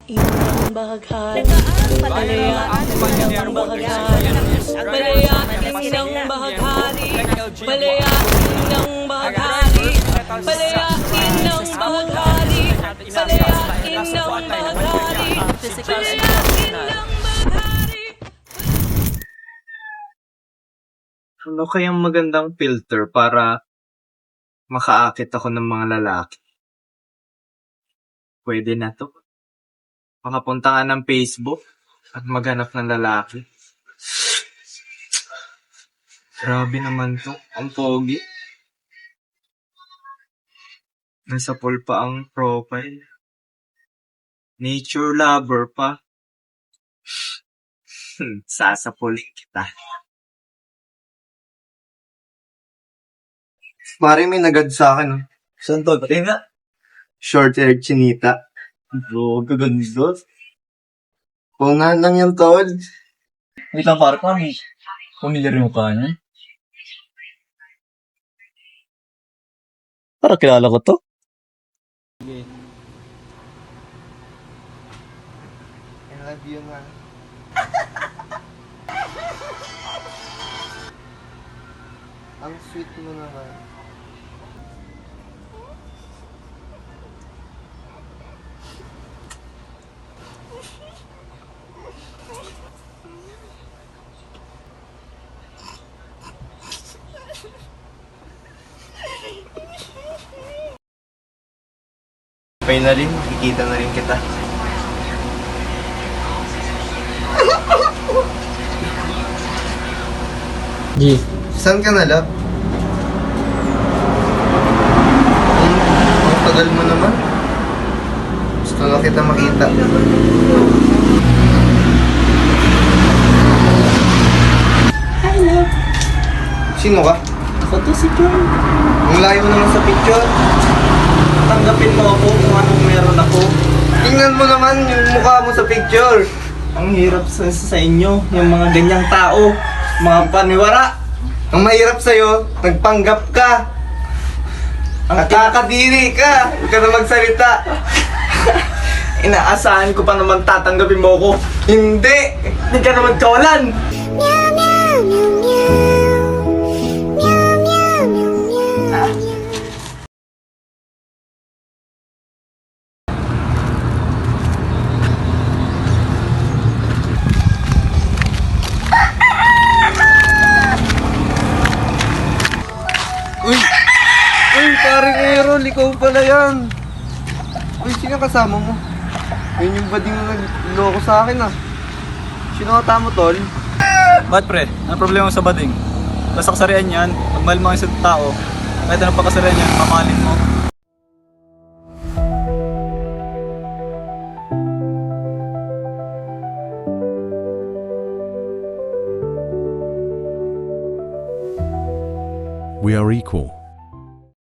Inang bahaghari, palayain ng bahaghari, palayain ng bahaghari, palayain ng bahaghari, palayain ng bahaghari, palayain ng bahaghari, palayain ng bahaghari. Ano kayang magandang filter para makaakit ako ng mga lalaki? Pwede na to. Makapunta ka ng Facebook at maghanap ng lalaki. Grabe naman to. Ang pogi. Nasa poll pa ang profile. Nature lover pa. Sasapulin kita. Pare, may nagad sa akin. Oh. Saan to? Pati nga. Short hair chinita. Bro, gaganda. Pungan lang yung tol. Wait lang, pare, paano familiar yung mukha niya? Parang kilala ko to. I love you nga. Ang sweet mo naman. Finally, makikita na rin kita. G. Saan ka na, love? Ang tagal mo naman. Gusto na kita makita. Hi, love. Sino ka? Ako to si John. Ang layo mo naman sa picture. Tanggapin mo ako kung anong meron ako. Tingnan mo naman yung mukha mo sa picture. Ang hirap sa inyo, yung mga ganyang tao, mga paniwara. Ang mahirap sa'yo, nagpanggap ka. Nakakadiri ka. Huwag ka na magsalita. Inaasahan ko pa naman tatanggapin mo ako. Hindi. Hindi ka naman kawalan. Uy! Uy, parang Aaron, ikaw pala yan. Uy, sino kasama mo? Yun yung bading na nagloko sa akin ah. Sino ka mo, tol? Ba't pre? Ano problema mo sa bading? Basta kasarian yan, pag mahal mo ang isang tao, kahit anong pagkasarian yan, mamahalin mo. We are equal.